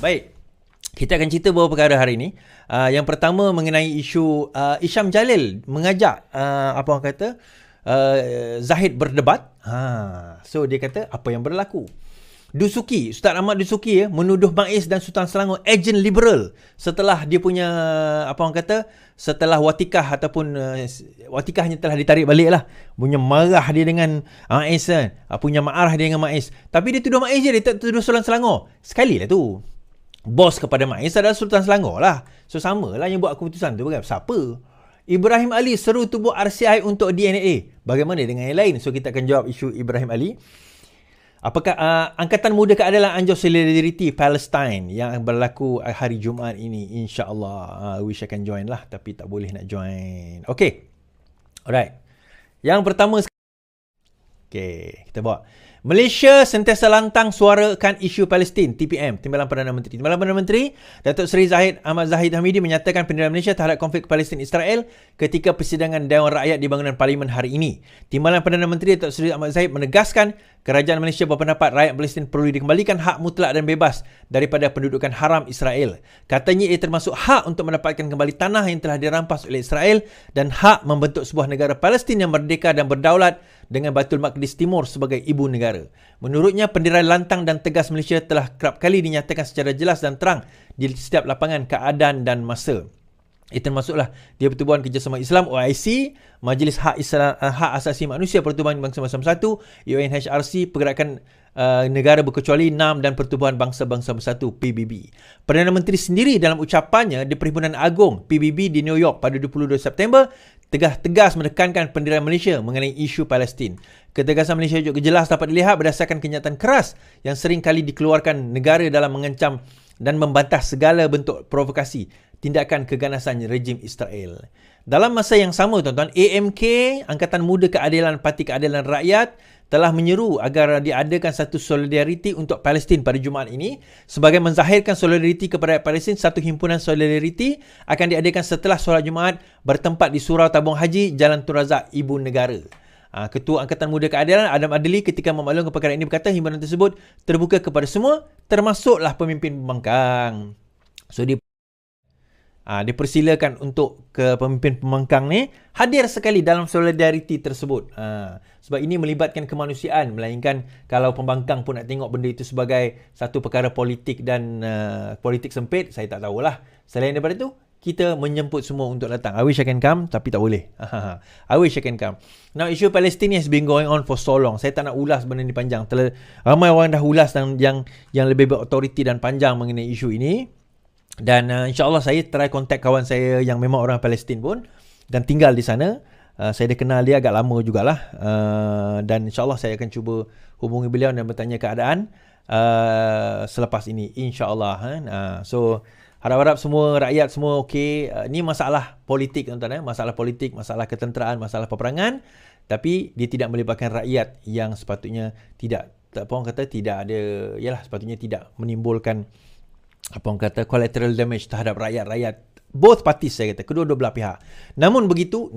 Baik. Kita akan cerita beberapa perkara hari ini. Yang pertama mengenai isu Isham Jalil mengajak Zahid berdebat. So dia kata apa yang berlaku. Dusuki, Ustaz Ahmad Dusuki menuduh Maiz dan Sultan Selangor ejen liberal setelah dia punya setelah watikah ataupun watikahnya telah ditarik balik lah. Punya marah dia dengan Maiz punya marah dia dengan Maiz. Tapi dia tuduh Maiz je, dia tak tuduh Sultan Selangor. Sekali lah tu. Bos kepada Maiz adalah Sultan Selangor lah. So sama lah yang buat keputusan tu, bukan siapa. Ibrahim Ali seru tubuh RCI untuk DNA. Bagaimana dengan yang lain? So kita akan jawab isu Ibrahim Ali. Apakah Angkatan Muda Keadilan Anjur Solidarity Palestine yang berlaku hari Jumaat ini, insya-Allah. Wish I can join lah, tapi tak boleh nak join. Okay. Alright. Yang pertama, okay, kita bawa. Malaysia sentiasa lantang suarakan isu Palestin, TPM, Timbalan Perdana Menteri. Timbalan Perdana Menteri, Datuk Seri Ahmad Zahid Hamidi menyatakan pendirian Malaysia terhadap konflik Palestin-Israel ketika persidangan Dewan Rakyat di bangunan Parlimen hari ini. Timbalan Perdana Menteri Datuk Seri Ahmad Zahid menegaskan kerajaan Malaysia berpendapat rakyat Palestin perlu dikembalikan hak mutlak dan bebas daripada pendudukan haram Israel. Katanya ia termasuk hak untuk mendapatkan kembali tanah yang telah dirampas oleh Israel dan hak membentuk sebuah negara Palestin yang merdeka dan berdaulat dengan Baitul Maqdis Timur sebagai ibu negara. Menurutnya, pendirian lantang dan tegas Malaysia telah kerap kali dinyatakan secara jelas dan terang di setiap lapangan keadaan dan masa. Ia termasuklah di Pertubuhan Kerjasama Islam OIC, Majlis Hak Asasi Manusia Pertubuhan Bangsa-Bangsa Bersatu, UNHRC, Pergerakan Negara Berkecuali NAM dan Pertubuhan Bangsa-Bangsa Bersatu PBB. Perdana Menteri sendiri dalam ucapannya di Perhimpunan Agung PBB di New York pada 22 September tegas menekankan pendirian Malaysia mengenai isu Palestin. Ketegasan Malaysia juga jelas dapat dilihat berdasarkan kenyataan keras yang sering kali dikeluarkan negara dalam mengancam dan membantah segala bentuk provokasi tindakan keganasan rejim Israel. Dalam masa yang sama, tuan-tuan, AMK, Angkatan Muda Keadilan Parti Keadilan Rakyat, telah menyeru agar diadakan satu solidariti untuk Palestin pada Jumaat ini. Sebagai menzahirkan solidariti kepada Palestin, satu himpunan solidariti akan diadakan setelah solat Jumaat bertempat di Surau Tabung Haji, Jalan Tun Razak, Ibu Negara. Ketua Angkatan Muda Keadilan Adam Adli ketika memaklumkan perkara ini berkata himpunan tersebut terbuka kepada semua, termasuklah pemimpin pembangkang. So dipersilakan untuk ke pemimpin pembangkang ni hadir sekali dalam solidariti tersebut. Sebab ini melibatkan kemanusiaan, melainkan kalau pembangkang pun nak tengok benda itu sebagai satu perkara politik dan politik sempit, saya tak tahulah. Selain daripada itu, kita menjemput semua untuk datang. I wish I can come, tapi tak boleh. I wish I can come. Now, issue Palestine has been going on for so long. Saya tak nak ulas benda ni panjang. Ramai orang dah ulas yang lebih berautoriti dan panjang mengenai isu ini. Dan insyaAllah saya try contact kawan saya yang memang orang Palestin pun dan tinggal di sana. Saya dah kenal dia agak lama jugalah. Dan insyaAllah saya akan cuba hubungi beliau dan bertanya keadaan selepas ini, insyaAllah. So harap-harap semua rakyat semua okey. Ni masalah politik, tuan-tuan. Masalah politik, masalah ketenteraan, masalah peperangan. Tapi dia tidak melibatkan rakyat yang sepatutnya tidak sepatutnya tidak menimbulkan collateral damage terhadap rakyat-rakyat. Both parties, saya kata, kedua-dua belah pihak. Namun begitu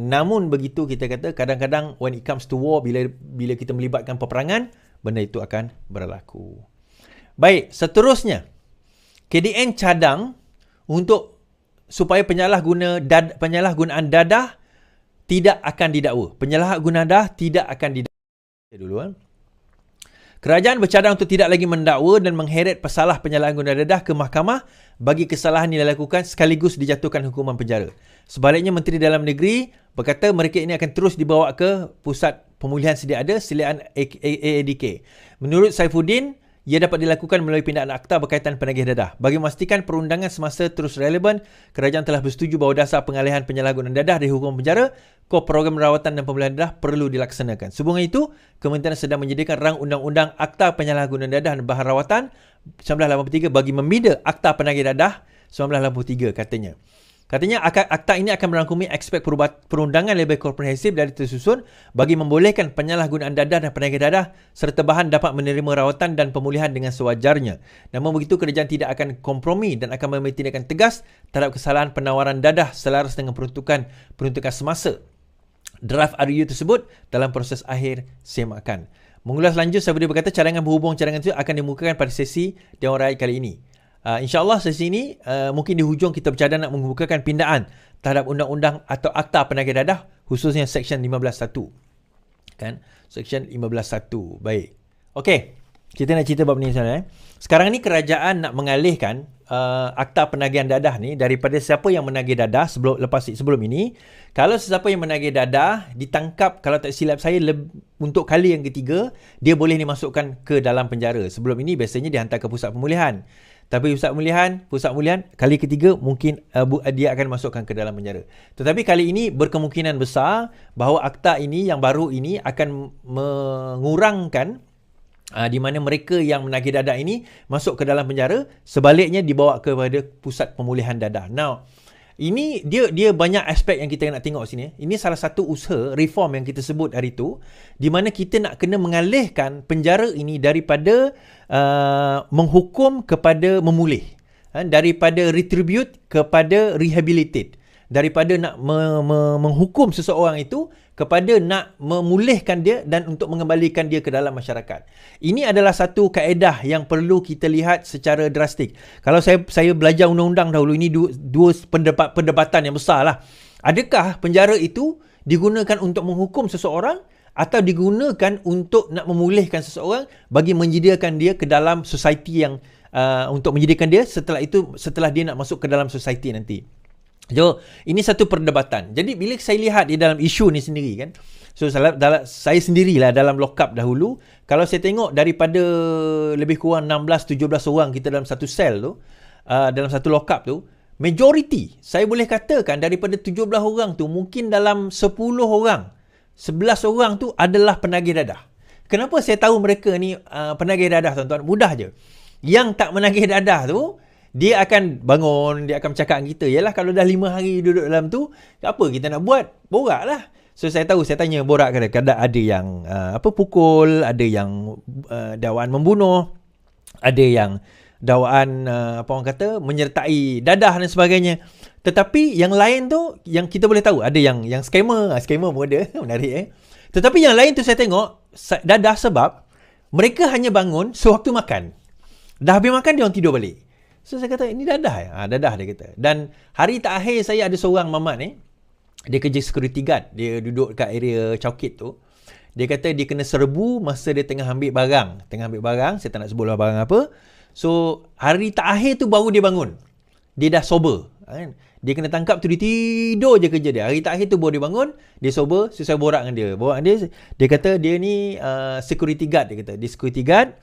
kita kata kadang-kadang when it comes to war, bila kita melibatkan peperangan, benda itu akan berlaku. Baik, seterusnya KDN cadang untuk supaya penyalahgunaan dadah tidak akan didakwa. Penyalahgunaan dadah tidak akan didakwa. Kerajaan bercadang untuk tidak lagi mendakwa dan mengheret pesalah penyalahgunaan dadah ke mahkamah bagi kesalahan yang dilakukan sekaligus dijatuhkan hukuman penjara. Sebaliknya, Menteri Dalam Negeri berkata mereka ini akan terus dibawa ke Pusat Pemulihan Sedia Ada Seliaan AADK. Menurut Saifuddin, ia dapat dilakukan melalui pindaan akta berkaitan penagih dadah. Bagi memastikan perundangan semasa terus relevan, kerajaan telah bersetuju bahawa dasar pengalihan penyalahgunaan dadah dari hukuman penjara, program rawatan dan pemulihan dadah perlu dilaksanakan. Sehubungan itu, Kementerian sedang menyediakan rang undang-undang Akta Penyalahgunaan Dadah dan Bahan Rawatan 1983 bagi membina Akta Penagih Dadah 1983, katanya. Katanya akta ini akan merangkumi aspek perundangan lebih komprehensif dari tersusun bagi membolehkan penyalahgunaan dadah dan penagih dadah serta bahan dapat menerima rawatan dan pemulihan dengan sewajarnya. Namun begitu, kerajaan tidak akan kompromi dan akan mengambil tindakan tegas terhadap kesalahan penawaran dadah selaras dengan peruntukan semasa. Draft RU tersebut dalam proses akhir semakan. Mengulas lanjut, Saifuddin berkata cadangan berhubung cadangan itu akan dimukakan pada sesi Dewan Rakyat kali ini. InsyaAllah sesi ini mungkin di hujung kita bercadang nak membukakan pindaan terhadap undang-undang atau akta penagih dadah, khususnya Seksyen 15.1. Kan? Seksyen 15.1. Baik. Okey. Kita nak cerita bab ni sekarang. Sekarang ni kerajaan nak mengalihkan akta penagihan dadah ni daripada siapa yang menagih dadah sebelum ini. Kalau sesiapa yang menagih dadah ditangkap, kalau tak silap saya, untuk kali yang ketiga, dia boleh dimasukkan ke dalam penjara. Sebelum ini biasanya dihantar ke pusat pemulihan. Tapi pusat pemulihan kali ketiga mungkin dia akan masukkan ke dalam penjara. Tetapi kali ini berkemungkinan besar bahawa akta ini yang baru ini akan mengurangkan di mana mereka yang menagih dadah ini masuk ke dalam penjara, sebaliknya dibawa kepada pusat pemulihan dadah. Now, ini dia banyak aspek yang kita nak tengok sini. Ini salah satu usaha reform yang kita sebut hari itu, di mana kita nak kena mengalihkan penjara ini daripada menghukum kepada memulih, daripada retribute kepada rehabilitate, daripada nak menghukum seseorang itu kepada nak memulihkan dia dan untuk mengembalikan dia ke dalam masyarakat. Ini adalah satu kaedah yang perlu kita lihat secara drastik. Kalau saya belajar undang-undang dahulu, ini dua perdebatan yang besar lah. Adakah penjara itu digunakan untuk menghukum seseorang atau digunakan untuk nak memulihkan seseorang bagi menyediakan dia ke dalam society yang untuk menyediakan dia setelah dia nak masuk ke dalam society nanti. So, ini satu perdebatan. Jadi bila saya lihat di dalam isu ni sendiri kan, so saya sendirilah dalam lockup dahulu, kalau saya tengok daripada lebih kurang 16-17 orang kita dalam satu sel tu, dalam satu lockup tu, majority, saya boleh katakan daripada 17 orang tu, mungkin dalam 10 orang, 11 orang tu adalah penagih dadah. Kenapa saya tahu mereka ni penagih dadah, tuan-tuan? Mudah je. Yang tak menagih dadah tu, dia akan bangun, dia akan bercakap dengan kita, yalah kalau dah 5 hari duduk dalam tu, apa kita nak buat? Borak lah. So saya tahu, saya tanya borak, kadang-kadang ada yang pukul, ada yang dakwaan membunuh, ada yang dakwaan menyertai dadah dan sebagainya. Tetapi yang lain tu, yang kita boleh tahu, ada yang scammer pun ada, menarik Tetapi yang lain tu saya tengok dadah sebab mereka hanya bangun sewaktu makan. Dah habis makan dia orang tidur balik. So saya kata, ini dadah ya? Dadah dia kata. Dan hari terakhir saya ada seorang mamat ni, dia kerja security guard, dia duduk kat area Chowkit tu. Dia kata dia kena serbu masa dia tengah ambil barang. Saya tak nak sebutlah barang apa. So hari terakhir tu baru dia bangun. Dia dah sober kan? Dia kena tangkap tu, dia tidur je kerja dia. Hari terakhir tu baru dia bangun, dia sober. So saya borak dengan dia. Dia kata dia ni security guard. Dia kata dia security guard.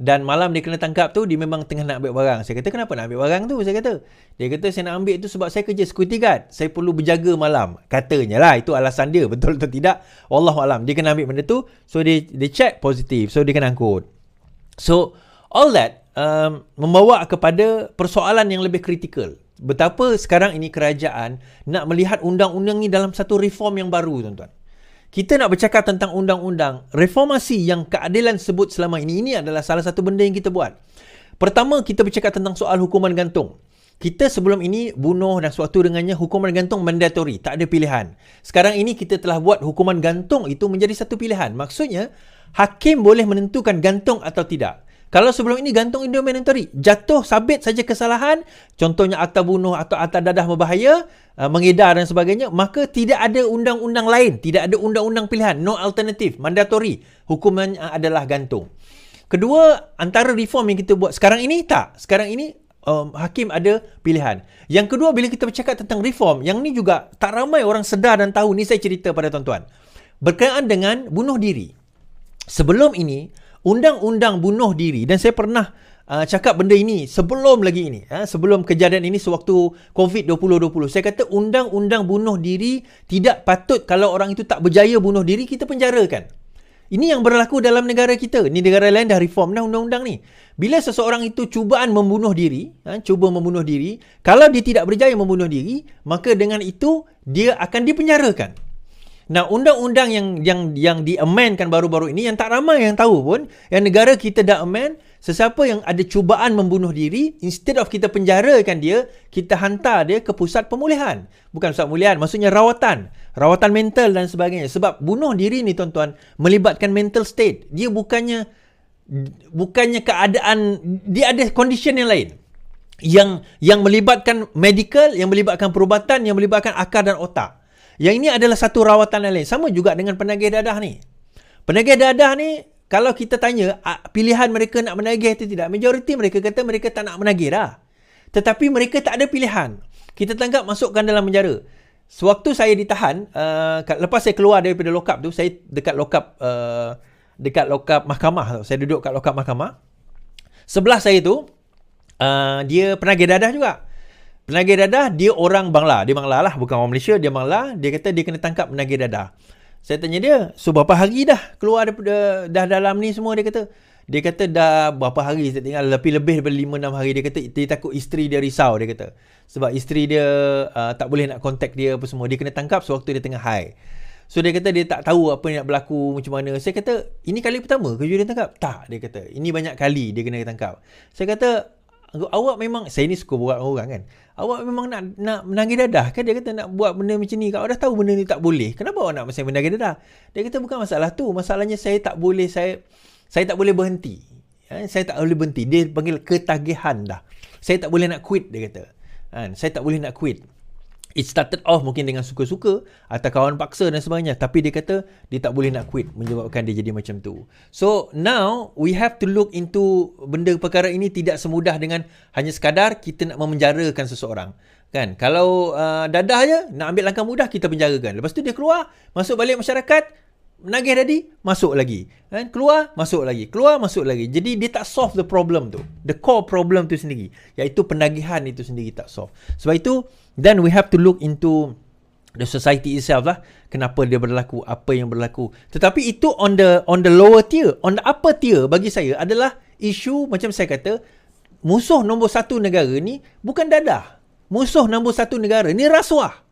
Dan malam dia kena tangkap tu, dia memang tengah nak ambil barang. Saya kata, kenapa nak ambil barang tu? Saya kata, dia kata saya nak ambil tu sebab saya kerja security guard. Saya perlu berjaga malam. Katanya lah, itu alasan dia. Betul atau tidak? Wallahualam. Dia kena ambil benda tu. So dia check positif. So dia kena angkut. So all that membawa kepada persoalan yang lebih kritikal. Betapa sekarang ini kerajaan nak melihat undang-undang ni dalam satu reform yang baru, tuan-tuan. Kita nak bercakap tentang undang-undang reformasi yang keadilan sebut selama ini. Ini adalah salah satu benda yang kita buat. Pertama, kita bercakap tentang soal hukuman gantung. Kita sebelum ini bunuh dan sewaktu dengannya hukuman gantung mandatory, tak ada pilihan. Sekarang ini kita telah buat hukuman gantung itu menjadi satu pilihan. Maksudnya, hakim boleh menentukan gantung atau tidak. Kalau sebelum ini gantung itu mandatory, jatuh sabit saja kesalahan, contohnya akta bunuh atau akta dadah berbahaya, mengedar dan sebagainya, maka tidak ada undang-undang lain, tidak ada undang-undang pilihan, no alternative, mandatory, hukumannya adalah gantung. Kedua, antara reform yang kita buat sekarang ini tak. Sekarang ini hakim ada pilihan. Yang kedua, bila kita bercakap tentang reform, yang ni juga tak ramai orang sedar dan tahu. Ni saya cerita pada tuan-tuan. Berkaitan dengan bunuh diri. Sebelum ini, undang-undang bunuh diri, dan saya pernah cakap benda ini sebelum lagi ini, sebelum kejadian ini sewaktu COVID 2020, saya kata undang-undang bunuh diri tidak patut, kalau orang itu tak berjaya bunuh diri, kita penjarakan. Ini yang berlaku dalam negara kita. Ini negara lain dah reform dah undang-undang ni. Bila seseorang itu cubaan membunuh diri, cuba membunuh diri, kalau dia tidak berjaya membunuh diri, maka dengan itu dia akan dipenjarakan. Nah, undang-undang yang di-amendkan baru-baru ini, yang tak ramai yang tahu pun, yang negara kita dah amend, sesiapa yang ada cubaan membunuh diri, instead of kita penjarakan dia, kita hantar dia ke pusat pemulihan. Bukan pusat pemulihan, maksudnya rawatan mental dan sebagainya. Sebab bunuh diri ni, tuan-tuan, melibatkan mental state. Dia bukannya keadaan, dia ada condition yang lain. yang melibatkan medical, yang melibatkan perubatan, yang melibatkan akal dan otak. Yang ini adalah satu rawatan yang lain. Sama juga dengan penagih dadah ni. Penagih dadah ni, kalau kita tanya pilihan mereka nak menagih atau tidak, majoriti mereka kata mereka tak nak menagih dah. Tetapi mereka tak ada pilihan. Kita tangkap, masukkan dalam penjara. Sewaktu saya ditahan, lepas saya keluar daripada lokap tu, saya dekat lokap mahkamah. Saya duduk kat lokap mahkamah. Sebelah saya tu, dia penagih dadah juga. Penagih dadah, dia orang Bangla. Dia Bangla lah, bukan orang Malaysia. Dia Bangla. Dia kata dia kena tangkap penagih dadah. Saya tanya dia, so berapa hari dah keluar daripada dah dalam ni semua, dia kata dah berapa hari saya tinggal, lebih daripada 5-6 hari. Dia kata dia takut isteri dia risau, dia kata. Sebab isteri dia tak boleh nak contact dia apa semua. Dia kena tangkap sewaktu dia tengah high. So dia kata dia tak tahu apa yang nak berlaku macam mana. Saya kata, ini kali pertama ke dia tangkap? Tak, dia kata. Ini banyak kali dia kena tangkap. Saya kata, awak memang, saya ni suka buat orang kan, awak memang nak menagih dadah kan? Dia kata nak buat benda macam ni, awak dah tahu benda ni tak boleh, kenapa awak nak saya menagih dadah? Dia kata bukan masalah tu, masalahnya saya tak boleh berhenti. Saya tak boleh berhenti. Dia panggil ketagihan dah. Saya tak boleh nak quit, dia kata. Saya tak boleh nak quit. It started off mungkin dengan suka-suka atau kawan paksa dan sebagainya, tapi dia kata dia tak boleh nak quit, menyebabkan dia jadi macam tu. So now we have to look into benda perkara ini tidak semudah dengan hanya sekadar kita nak memenjarakan seseorang. Kan? Kalau dadah je nak ambil langkah mudah, kita penjarakan. Lepas tu dia keluar, masuk balik masyarakat, menagih tadi, masuk lagi. Kan? Keluar, masuk lagi. Keluar, masuk lagi. Jadi dia tak solve the problem tu. The core problem tu sendiri, iaitu penagihan itu sendiri tak solve. Sebab itu, then we have to look into the society itself lah. Kenapa dia berlaku, apa yang berlaku. Tetapi itu on the lower tier. On the upper tier bagi saya adalah isu, macam saya kata, musuh nombor satu negara ni bukan dadah. Musuh nombor satu negara ni rasuah.